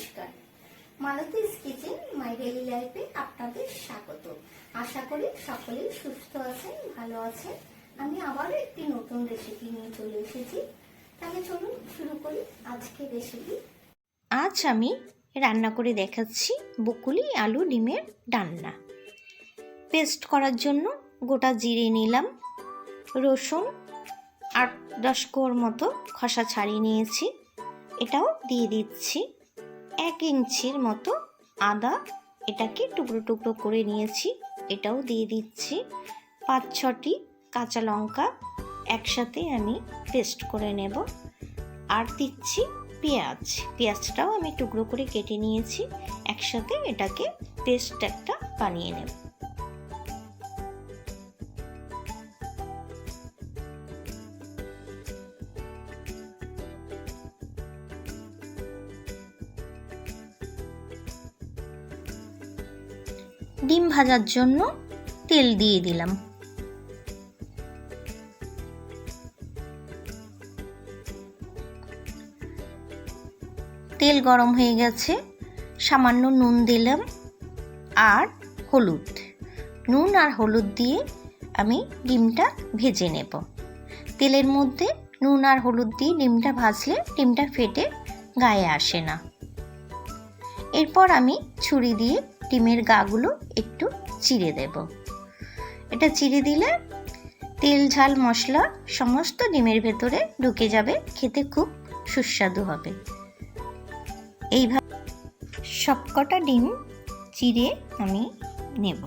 নমস্কার, মালতীস kitchen my daily লাইফে আপনাদের স্বাগত। আশা করি সকলেই সুস্থ আছেন, ভালো আছেন। আমি আবারও একটি নতুন রেসিপি নিয়ে চলে এসেছি। তাহলে চলুন শুরু করি আজকের রেসিপি। আজ আমি রান্না করে দেখাচ্ছি বকুলি আলু ডিমের ডালনা। পেস্ট করার জন্য গোটা জিরে নিলাম, রসুন 8-10 কোর মতো খসা ছাড়িয়ে নিয়েছি, এটাও দিয়ে দিচ্ছি। 1 ইঞ্চির মতো আদা, এটাকে টুকরো টুকরো করে নিয়েছি, এটাও দিয়ে দিচ্ছি। 5-6টি কাঁচা লঙ্কা একসাথে আমি পেস্ট করে নেব। আর দিচ্ছি পেঁয়াজটাও আমি টুকরো করে কেটে নিয়েছি, একসাথে এটাকে পেস্ট একটা বানিয়ে নেব। ডিম ভাজার জন্য তেল দিয়ে দিলাম। তেল গরম হয়ে গেছে, সামান্য নুন দিলাম আর হলুদ। নুন আর হলুদ দিয়ে আমি ডিমটা ভেজে নেব। তেলের মধ্যে নুন আর হলুদ দিয়ে ডিমটা ভাজলে ডিমটা ফেটে গায়ে আসে না। এরপর আমি ছুরি দিয়ে ডিমের গাগুলো একটু চিড়ে দেব। এটা চিড়ে দিলে তেল ঝাল মশলা সমস্ত ডিমের ভেতরে ঢুকে যাবে, খেতে খুব সুস্বাদু হবে। এইভাবে সবকটা ডিম চিড়ে আমি নেব।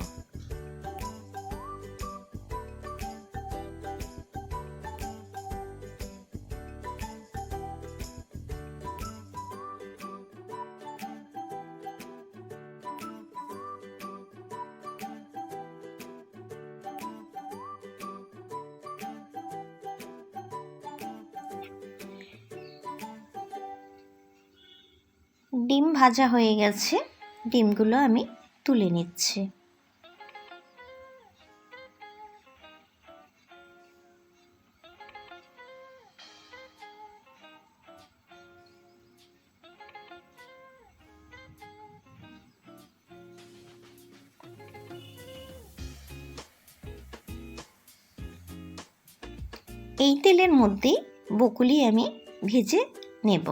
ডিম ভাজা হয়ে গেছে, ডিমগুলো আমি তুলে নিচ্ছি। এই তেলের মধ্যেই বকুলি আমি ভেজে নেব।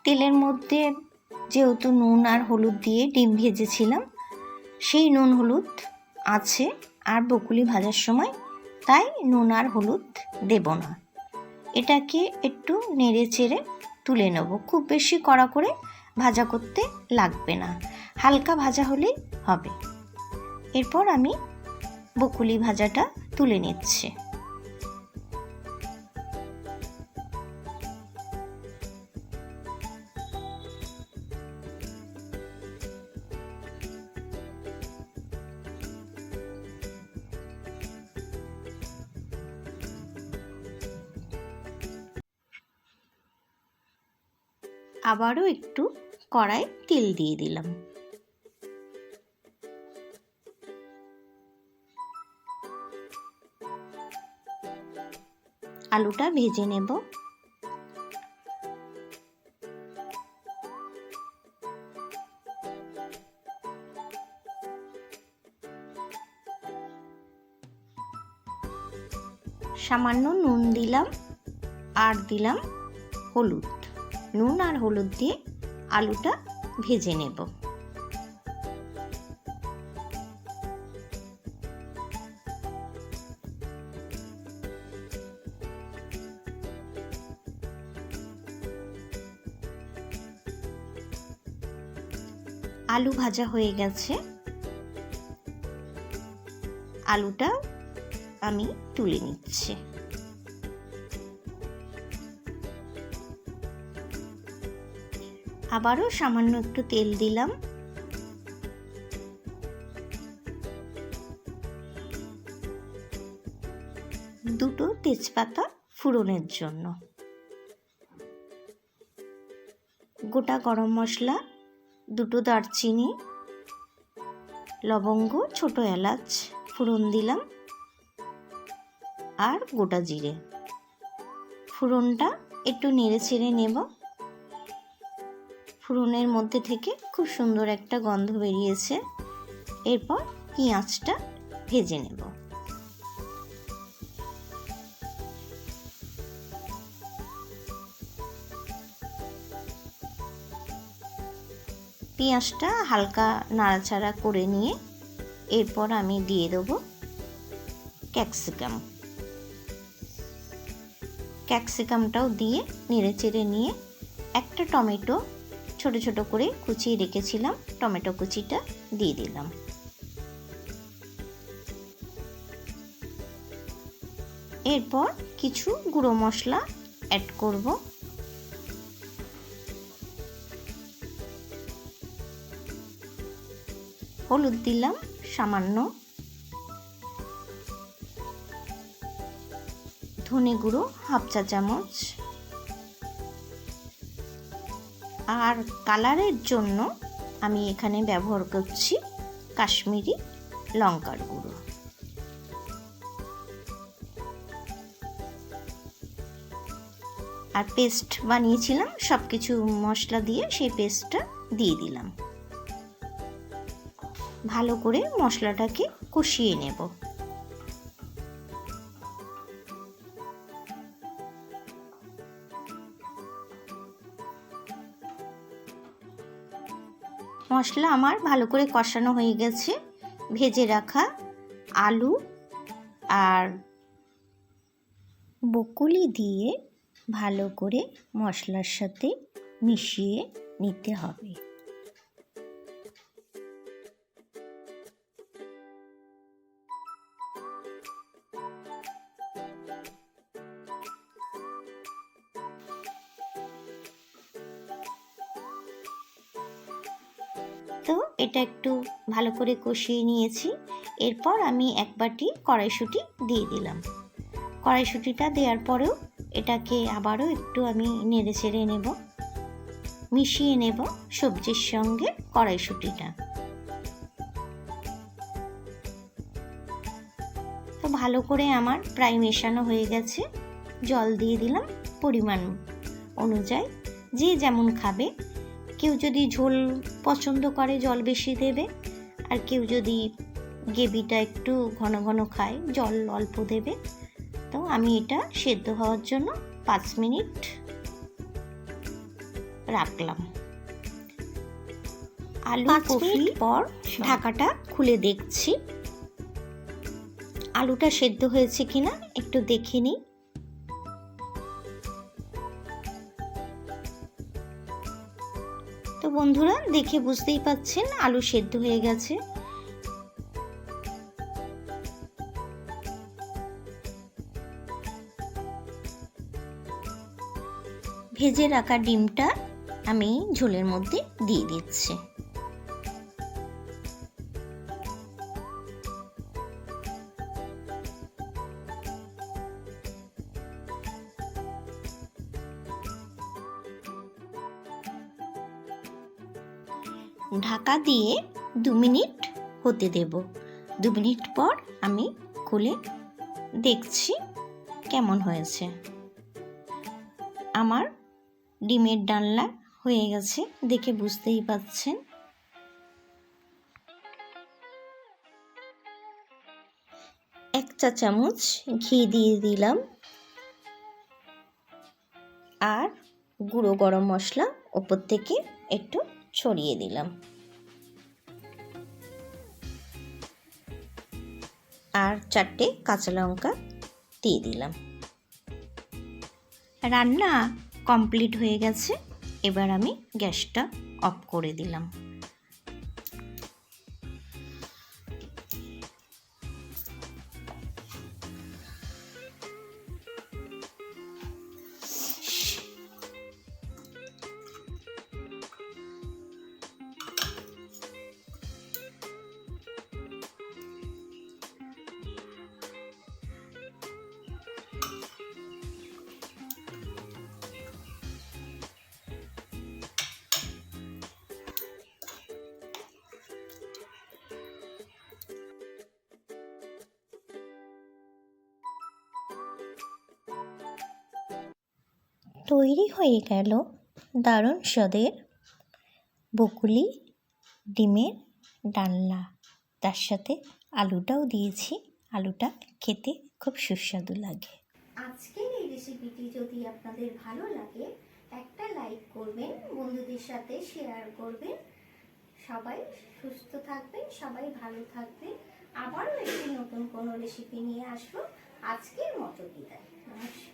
তেলের মধ্যে যেহেতু নুন আর হলুদ দিয়ে ডিম ভেজেছিলাম, সেই নুন হলুদ আছে আর বকুলি ভাজার সময়, তাই নুন আর হলুদ দেব না। এটাকে একটু নেড়ে চেড়ে তুলে নেব। খুব বেশি কড়া করে ভাজা করতে লাগবে না, হালকা ভাজা হলেই হবে। এরপর আমি বকুলি ভাজাটা তুলে নিচ্ছি। আবারও একটু কড়াই তেল দিয়ে দিলাম। আলুটা ভেজে নেব। সামান্য নুন দিলাম আর দিলাম হলুদ। নুন আর হলুদ দিয়ে আলুটা ভেজে নেব। আলু ভাজা হয়ে গেছে, আলুটা আমি তুলে নিচ্ছি। আবারও সামান্য একটু তেল দিলাম। দুটো তেজপাতা ফোড়নের জন্য, গোটা গরম মশলা, দুটো দারচিনি, লবঙ্গ, ছোট এলাচ ফোড়ন দিলাম আর গোটা জিরে। ফোড়নটা একটু নেড়ে চেড়ে নেব। ফোড়নের মধ্যে থেকে খুব সুন্দর একটা গন্ধ বেরিয়েছে। এরপর পেঁয়াজটা ভেজে নেব। পেঁয়াজটা হালকা নাড়াচাড়া করে নিয়ে এরপর আমি দিয়ে দেবো ক্যাপসিকামটাও দিয়ে নেড়ে চেড়ে নিয়ে একটা টমেটো ছোট ছোট করে কুচিয়ে রেখেছিলাম, টমেটো কুচিটা দিয়ে দিলাম। এরপর কিছু গুঁড়ো মশলা অ্যাড করব। হলুদ দিলাম সামান্য, ধনে গুঁড়ো হাফ চা চামচ, আর কালারের জন্য আমি এখানে ব্যবহার করছি কাশ্মীরি লঙ্কার গুঁড়ো। আর পেস্ট বানিয়েছিলাম সব কিছু মশলা দিয়ে, সেই পেস্টটা দিয়ে দিলাম। ভালো করে মশলাটাকে কষিয়ে নেব। মশলা আমার ভালো করে কষানো হয়ে গেছে। ভেজে রাখা আলু আর বকুলি দিয়ে ভালো করে মশলার সাথে মিশিয়ে নিতে হবে। তো এটা একটু ভালো করে কষিয়ে নিয়েছি। এরপর আমি এক বাটি কড়াইশুঁটি দিয়ে দিলাম। কড়াইশুঁটিটা দেওয়ার পরেও এটাকে আবারও একটু আমি নেড়ে চেড়ে নেব, মিশিয়ে নেব সবজির সঙ্গে কড়াইশুঁটিটা। তো ভালো করে আমার প্রায় মেশানো হয়ে গেছে। জল দিয়ে দিলাম পরিমাণ অনুযায়ী, যে যেমন খাবে। কেউ যদি ঝোল পছন্দ করে জল বেশি দেবে, আর কেউ যদি গ্রেভিটা একটু ঘন ঘন খায় জল অল্প দেবে। তো আমি এটা সেদ্ধ হওয়ার জন্য 5 মিনিট রাখলাম। আলু কষিয়ে পর ঢাকাটা খুলে দেখছি আলুটা সেদ্ধ হয়েছে কিনা একটু দেখে নিই। তো বন্ধুরা দেখে বুঝতেই পাচ্ছেন আলু সেদ্ধ হয়ে গেছে। ভেজে রাখা ডিমটা আমি ঝোলের মধ্যে দিয়ে দিচ্ছি। ঢাকা দিয়ে 2 মিনিট হতে দেব। 2 মিনিট পর আমি খুলে দেখছি কেমন হয়েছে। আমার ডিমের ডালনা হয়ে গেছে, দেখে বুঝতেই পাচ্ছেন। এক চা চামচ ঘি দিয়ে দিলাম, আর গুঁড়ো গরম মশলা ওপর থেকে একটু ছড়িয়ে দিলাম, আর 4টে কাঁচা লঙ্কা দিয়ে দিলাম। রান্না কমপ্লিট হয়ে গেছে। এবার আমি গ্যাসটা অফ করে দিলাম। তৈরি হয়ে গেল দারুণ স্বাদের বকুলি ডিমের ডালনা। তার সাথে আলুটাও দিয়েছি, আলুটা খেতে খুব সুস্বাদু লাগে। আজকের এই রেসিপিটি যদি আপনাদের ভালো লাগে একটা লাইক করবেন, বন্ধুদের সাথে শেয়ার করবেন। সবাই সুস্থ থাকবেন, সবাই ভালো থাকবেন। আবারও একটি নতুন কোনো রেসিপি নিয়ে আসবো। আজকের মতো বিদায়, নমস্কার।